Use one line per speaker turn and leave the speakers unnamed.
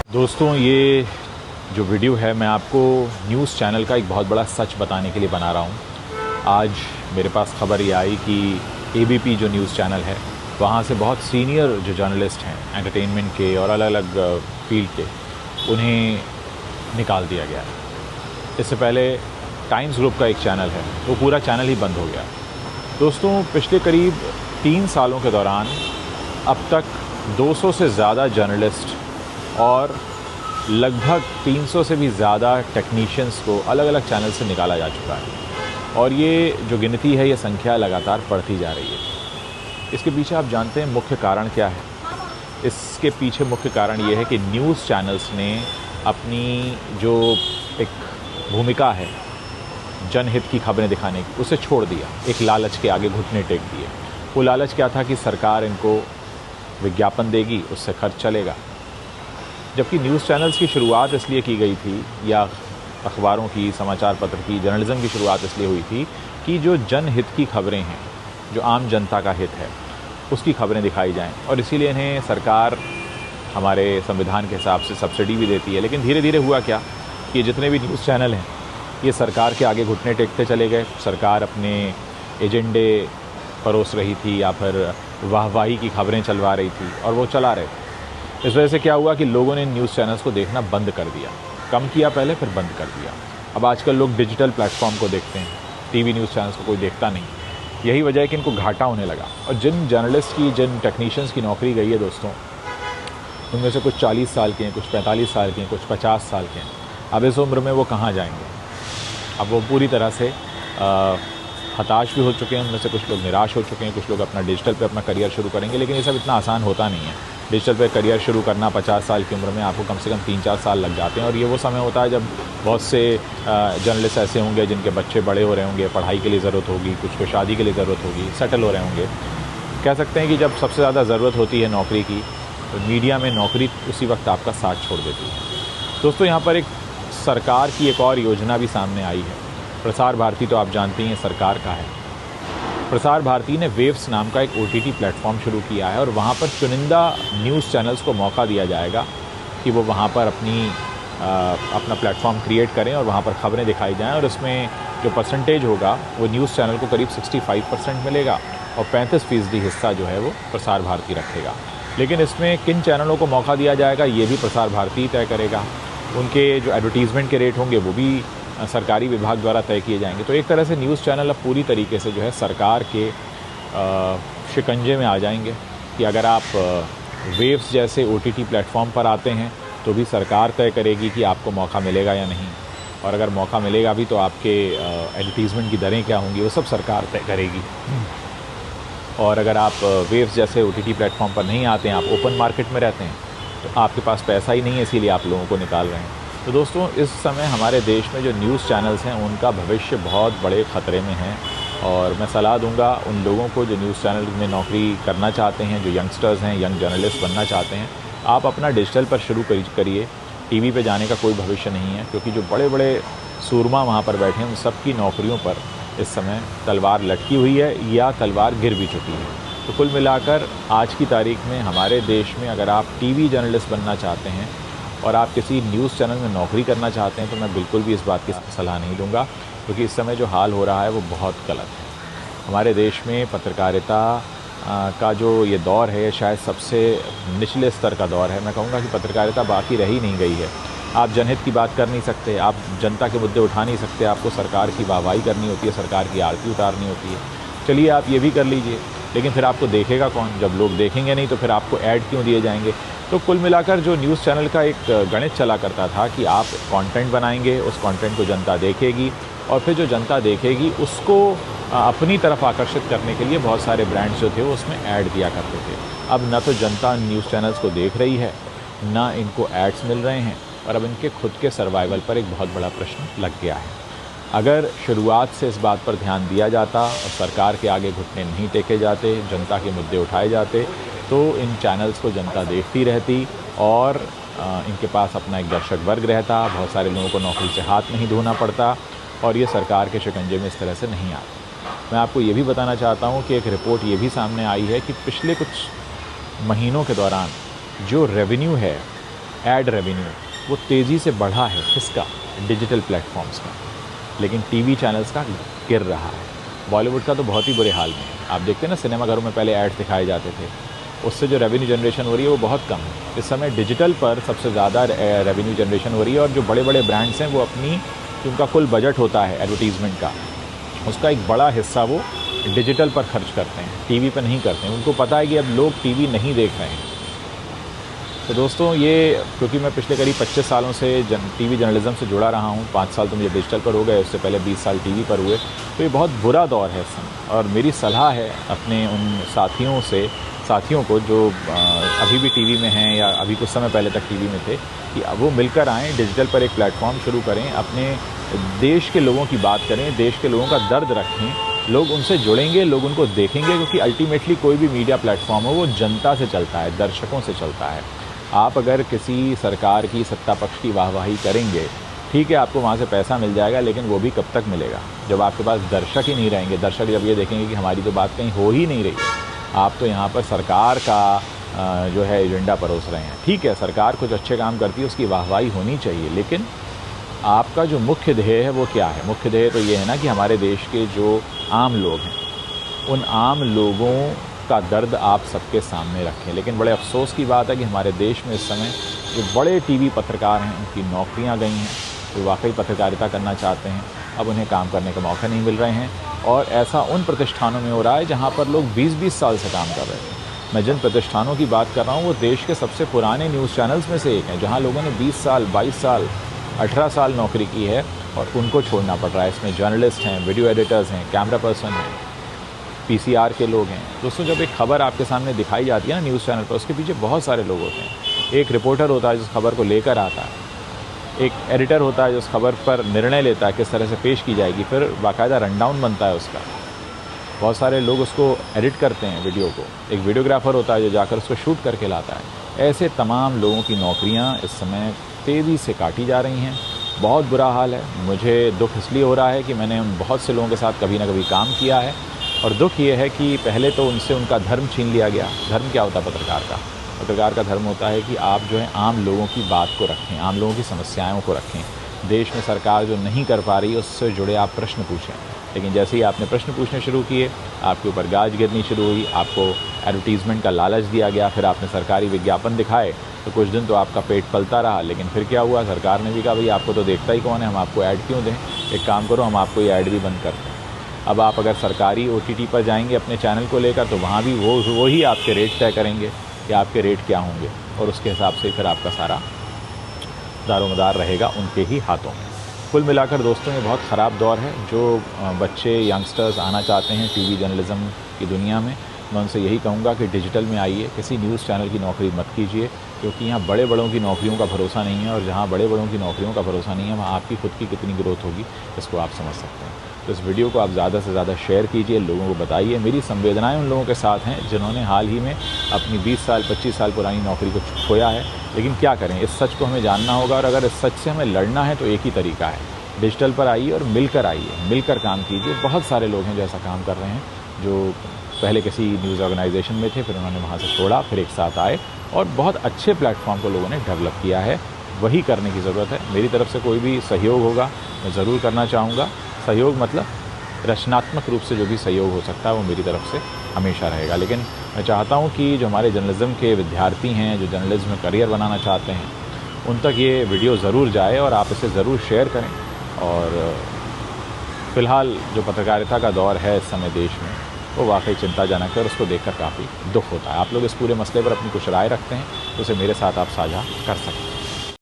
दोस्तों, ये जो वीडियो है मैं आपको न्यूज़ चैनल का एक बहुत बड़ा सच बताने के लिए बना रहा हूँ। आज मेरे पास खबर ये आई कि एबीपी जो न्यूज़ चैनल है वहाँ से बहुत सीनियर जो जर्नलिस्ट हैं एंटरटेनमेंट के और अलग अलग फील्ड के, उन्हें निकाल दिया गया है। इससे पहले टाइम्स ग्रुप का एक चैनल है, वो पूरा चैनल ही बंद हो गया। दोस्तों, पिछले करीब 3 सालों के दौरान अब तक 200 से ज़्यादा जर्नलिस्ट और लगभग 300 से भी ज़्यादा टेक्नीशियंस को अलग अलग चैनल से निकाला जा चुका है और ये जो गिनती है, ये संख्या लगातार बढ़ती जा रही है। इसके पीछे आप जानते हैं मुख्य कारण क्या है? इसके पीछे मुख्य कारण ये है कि न्यूज़ चैनल्स ने अपनी जो एक भूमिका है जनहित की खबरें दिखाने की, उसे छोड़ दिया। एक लालच के आगे घुटने टेक दिए। वो लालच क्या था कि सरकार इनको विज्ञापन देगी, उससे खर्च चलेगा। जबकि न्यूज़ चैनल्स की शुरुआत इसलिए की गई थी, या अखबारों की, समाचार पत्र की, जर्नलिज़म की शुरुआत इसलिए हुई थी कि जो जनहित की खबरें हैं, जो आम जनता का हित है, उसकी खबरें दिखाई जाएं। और इसीलिए इन्हें सरकार हमारे संविधान के हिसाब से सब्सिडी भी देती है। लेकिन धीरे धीरे हुआ क्या कि जितने भी न्यूज़ चैनल हैं, ये सरकार के आगे घुटने टेकते चले गए। सरकार अपने एजेंडे परोस रही थी या फिर वाहवाही की खबरें चलवा रही थी, और वो चला रहे थे। इस वजह से क्या हुआ कि लोगों ने न्यूज़ चैनल्स को देखना बंद कर दिया। कम किया पहले, फिर बंद कर दिया। अब आजकल लोग डिजिटल प्लेटफॉर्म को देखते हैं, टीवी न्यूज़ चैनल्स को कोई देखता नहीं। यही वजह है कि इनको घाटा होने लगा। और जिन जर्नलिस्ट की, जिन टेक्नीशियंस की नौकरी गई है दोस्तों, उनमें से कुछ 40 साल के हैं, कुछ 45 साल के हैं, कुछ 50 साल के हैं। अब इस उम्र में वो कहाँ जाएंगे? अब वो पूरी तरह से हताश भी हो चुके हैं। उनमें से कुछ लोग निराश हो चुके हैं, कुछ लोग अपना डिजिटल पे अपना करियर शुरू करेंगे। लेकिन ये सब इतना आसान होता नहीं है। डिजिटल पे करियर शुरू करना 50 साल की उम्र में आपको कम से कम 3-4 साल लग जाते हैं। और ये वो समय होता है जब बहुत से जर्नलिस्ट ऐसे होंगे जिनके बच्चे बड़े हो रहे होंगे, पढ़ाई के लिए ज़रूरत होगी, कुछ को शादी के लिए ज़रूरत होगी, सेटल हो रहे होंगे। कह सकते हैं कि जब सबसे ज़्यादा ज़रूरत होती है नौकरी की, तो मीडिया में नौकरी उसी वक्त आपका साथ छोड़ देती है। दोस्तों, यहाँ पर एक सरकार की एक और योजना भी सामने आई है। प्रसार भारती तो आप जानती हैं सरकार का है। प्रसार भारती ने वेव्स नाम का एक OTT प्लेटफॉर्म शुरू किया है, और वहाँ पर चुनिंदा न्यूज़ चैनल्स को मौका दिया जाएगा कि वो वहाँ पर अपना प्लेटफॉर्म क्रिएट करें और वहाँ पर खबरें दिखाई जाएं। और उसमें जो परसेंटेज होगा वो न्यूज़ चैनल को करीब 65% मिलेगा, और 35% हिस्सा जो है वो प्रसार भारती रखेगा। लेकिन इसमें किन चैनलों को मौका दिया जाएगा, ये भी प्रसार भारती तय करेगा। उनके जो एडवर्टीज़मेंट के रेट होंगे वो भी सरकारी विभाग द्वारा तय किए जाएंगे। तो एक तरह से न्यूज़ चैनल अब पूरी तरीके से जो है सरकार के शिकंजे में आ जाएंगे कि अगर आप वेव्स जैसे OTT प्लेटफॉर्म पर आते हैं तो भी सरकार तय करेगी कि आपको मौका मिलेगा या नहीं, और अगर मौका मिलेगा भी तो आपके एडवर्टीज़मेंट की दरें क्या होंगी, वो सब सरकार तय करेगी। और अगर आप वेव्स जैसे OTT प्लेटफॉर्म पर नहीं आते हैं, आप ओपन मार्केट में रहते हैं, तो आपके पास पैसा ही नहीं है, इसीलिए आप लोगों को निकाल रहे हैं। तो दोस्तों, इस समय हमारे देश में जो न्यूज़ चैनल्स हैं उनका भविष्य बहुत बड़े ख़तरे में है। और मैं सलाह दूंगा उन लोगों को जो न्यूज़ चैनल में नौकरी करना चाहते हैं, जो यंगस्टर्स हैं, यंग जर्नलिस्ट बनना चाहते हैं, आप अपना डिजिटल पर शुरू करिए। टीवी पे जाने का कोई भविष्य नहीं है, क्योंकि जो बड़े बड़े सूरमा वहाँ पर बैठे हैं, उन सब की नौकरियों पर इस समय तलवार लटकी हुई है या तलवार गिर भी चुकी है। तो कुल मिलाकर आज की तारीख में हमारे देश में अगर आप टीवी जर्नलिस्ट बनना चाहते हैं और आप किसी न्यूज़ चैनल में नौकरी करना चाहते हैं, तो मैं बिल्कुल भी इस बात की सलाह नहीं दूंगा, क्योंकि इस समय जो हाल हो रहा है वो बहुत गलत है। हमारे देश में पत्रकारिता का जो ये दौर है, शायद सबसे निचले स्तर का दौर है। मैं कहूँगा कि पत्रकारिता बाकी रह ही नहीं गई है। आप जनहित की बात कर नहीं सकते, आप जनता के मुद्दे उठा नहीं सकते, आपको सरकार की वाहवाही करनी होती है, सरकार की आरती उतारनी होती है। चलिए आप ये भी कर लीजिए, लेकिन फिर आपको देखेगा कौन? जब लोग देखेंगे नहीं तो फिर आपको ऐड क्यों दिए जाएंगे? तो कुल मिलाकर जो न्यूज़ चैनल का एक गणित चला करता था कि आप कंटेंट बनाएंगे, उस कंटेंट को जनता देखेगी, और फिर जो जनता देखेगी उसको अपनी तरफ आकर्षित करने के लिए बहुत सारे ब्रांड्स जो थे वो उसमें ऐड दिया करते थे। अब न तो जनता न्यूज़ चैनल्स को देख रही है, ना इनको एड्स मिल रहे हैं, और अब इनके खुद के सर्वाइवल पर एक बहुत बड़ा प्रश्न लग गया है। अगर शुरुआत से इस बात पर ध्यान दिया जाता और सरकार के आगे घुटने नहीं टेके जाते, जनता के मुद्दे उठाए जाते, तो इन चैनल्स को जनता देखती रहती और इनके पास अपना एक दर्शक वर्ग रहता, बहुत सारे लोगों को नौकरी से हाथ नहीं धोना पड़ता, और ये सरकार के शिकंजे में इस तरह से नहीं आते। मैं आपको ये भी बताना चाहता हूँ कि एक रिपोर्ट ये भी सामने आई है कि पिछले कुछ महीनों के दौरान जो रेवेन्यू है एड रेवेन्यू वो तेज़ी से बढ़ा है किसका, डिजिटल प्लेटफॉर्म्स का, लेकिन टीवी चैनल्स का गिर रहा है। बॉलीवुड का तो बहुत ही बुरे हाल में है। आप देखते हैं ना, सिनेमाघरों में पहले एड्स दिखाए जाते थे, उससे जो रेवेन्यू जनरेशन हो रही है वो बहुत कम है। इस समय डिजिटल पर सबसे ज़्यादा रेवेन्यू जनरेशन हो रही है, और जो बड़े बड़े ब्रांड्स हैं वो अपनी, जो उनका कुल बजट होता है एडवर्टीज़मेंट का, उसका एक बड़ा हिस्सा वो डिजिटल पर खर्च करते हैं, टीवी पर नहीं करते हैं। उनको पता है कि अब लोग टीवी नहीं देख रहे हैं। तो दोस्तों, ये क्योंकि मैं पिछले करीब 25 सालों से टीवी जर्नलिज्म से जुड़ा रहा हूँ, 5 साल तो मुझे डिजिटल पर हो गए, उससे पहले 20 साल टीवी पर हुए, तो ये बहुत बुरा दौर है इस समय। और मेरी सलाह है अपने उन साथियों को जो अभी भी टीवी में हैं या अभी कुछ समय पहले तक टीवी में थे, कि वो मिलकर आएँ, डिजिटल पर एक प्लेटफॉर्म शुरू करें, अपने देश के लोगों की बात करें, देश के लोगों का दर्द रखें। लोग उनसे जुड़ेंगे, लोग उनको देखेंगे, क्योंकि अल्टीमेटली कोई भी मीडिया प्लेटफॉर्म हो वो जनता से चलता है, दर्शकों से चलता है। आप अगर किसी सरकार की सत्ता पक्ष की वाहवाही करेंगे, ठीक है, आपको वहाँ से पैसा मिल जाएगा, लेकिन वो भी कब तक मिलेगा, जब आपके पास दर्शक ही नहीं रहेंगे। दर्शक जब ये देखेंगे कि हमारी तो बात कहीं हो ही नहीं रही, आप तो यहाँ पर सरकार का जो है एजेंडा परोस रहे हैं। ठीक है, सरकार कुछ अच्छे काम करती है, उसकी वाहवाही होनी चाहिए, लेकिन आपका जो मुख्य ध्येय है वो क्या है? मुख्य ध्येय तो ये है ना कि हमारे देश के जो आम लोग हैं, उन आम लोगों का दर्द आप सबके सामने रखें। लेकिन बड़े अफसोस की बात है कि हमारे देश में इस समय जो बड़े टीवी पत्रकार हैं, उनकी नौकरियां गई हैं, जो वाकई पत्रकारिता करना चाहते हैं, अब उन्हें काम करने का मौका नहीं मिल रहे हैं। और ऐसा उन प्रतिष्ठानों में हो रहा है जहाँ पर लोग 20-20 साल से काम कर रहे थे। मैं जिन प्रतिष्ठानों की बात कर रहा हूँ वो देश के सबसे पुराने न्यूज़ चैनल्स में से एक हैं, जहाँ लोगों ने 20 साल, 22 साल, 18 साल नौकरी की है, और उनको छोड़ना पड़ रहा है। इसमें जर्नलिस्ट हैं, वीडियो एडिटर्स हैं, कैमरा पर्सन हैं, पीसीआर के लोग हैं। दोस्तों, जब एक खबर आपके सामने दिखाई जाती है ना न्यूज़ चैनल पर, उसके पीछे बहुत सारे लोग होते हैं। एक रिपोर्टर होता है जो उस खबर को लेकर आता है, एक एडिटर होता है जो उस खबर पर निर्णय लेता है किस तरह से पेश की जाएगी, फिर बाकायदा रनडाउन बनता है उसका, बहुत सारे लोग उसको एडिट करते हैं वीडियो को, एक वीडियोग्राफर होता है जो जाकर उसको शूट करके लाता है। ऐसे तमाम लोगों की नौकरियां इस समय तेज़ी से काटी जा रही हैं। बहुत बुरा हाल है। मुझे दुख इसलिए हो रहा है कि मैंने उन बहुत से लोगों के साथ कभी ना कभी काम किया है, और दुख ये है कि पहले तो उनसे उनका धर्म छीन लिया गया। धर्म क्या होता है पत्रकार का? पत्रकार का धर्म होता है कि आप जो है आम लोगों की बात को रखें, आम लोगों की समस्याओं को रखें। देश में सरकार जो नहीं कर पा रही उससे जुड़े आप प्रश्न पूछें। लेकिन जैसे ही आपने प्रश्न पूछने शुरू किए, आपके ऊपर गाज गिरनी शुरू हुई, आपको एडवर्टीज़मेंट का लालच दिया गया, फिर आपने सरकारी विज्ञापन दिखाए, तो कुछ दिन तो आपका पेट पलता रहा। लेकिन फिर क्या हुआ, सरकार ने भी कहा भाई आपको तो देखता ही कौन है, हम आपको ऐड क्यों दें, एक काम करो हम आपको ये ऐड भी बंद करते हैं। अब आप अगर सरकारी OTT पर जाएंगे अपने चैनल को लेकर, तो वहाँ भी वो ही आपके रेट तय करेंगे कि आपके रेट क्या होंगे, और उसके हिसाब से फिर आपका सारा दारोमदार रहेगा उनके ही हाथों में। कुल मिलाकर दोस्तों, ये बहुत ख़राब दौर है। जो बच्चे, यंगस्टर्स आना चाहते हैं टीवी जर्नलिज़म की दुनिया में, मैं उनसे यही कहूँगा कि डिजिटल में आइए, किसी न्यूज़ चैनल की नौकरी मत कीजिए, क्योंकि यहाँ बड़े बड़ों की नौकरियों का भरोसा नहीं है, और जहाँ बड़े बड़ों की नौकरियों का भरोसा नहीं है, वहाँ आपकी खुद की कितनी ग्रोथ होगी इसको आप समझ सकते हैं। तो इस वीडियो को आप ज़्यादा से ज़्यादा शेयर कीजिए, लोगों को बताइए। मेरी संवेदनाएं उन लोगों के साथ हैं जिन्होंने हाल ही में अपनी 20 साल 25 साल पुरानी नौकरी को खोया है। लेकिन क्या करें, इस सच को हमें जानना होगा, और अगर इस सच से हमें लड़ना है तो एक ही तरीका है, डिजिटल पर आइए और मिलकर आइए, मिलकर काम कीजिए। बहुत सारे लोग हैं जो ऐसा काम कर रहे हैं, जो पहले किसी न्यूज़ ऑर्गेनाइजेशन में थे, फिर उन्होंने वहाँ से छोड़ा, फिर एक साथ आए, और बहुत अच्छे प्लेटफॉर्म को लोगों ने डेवलप किया है। वही करने की ज़रूरत है। मेरी तरफ से कोई भी सहयोग होगा मैं ज़रूर करना चाहूँगा। सहयोग मतलब रचनात्मक रूप से जो भी सहयोग हो सकता है वो मेरी तरफ से हमेशा रहेगा। लेकिन मैं चाहता हूँ कि जो हमारे जर्नलिज़्म के विद्यार्थी हैं, जो जर्नलिज़्म में करियर बनाना चाहते हैं, उन तक ये वीडियो ज़रूर जाए और आप इसे ज़रूर शेयर करें। और फ़िलहाल जो पत्रकारिता का दौर है इस समय देश में, वो वाकई चिंताजनक है, और उसको देखकर काफ़ी दुख होता है। आप लोग इस पूरे मसले पर अपनी कुछ राय रखते हैं तो उसे मेरे साथ आप साझा कर सकते हैं।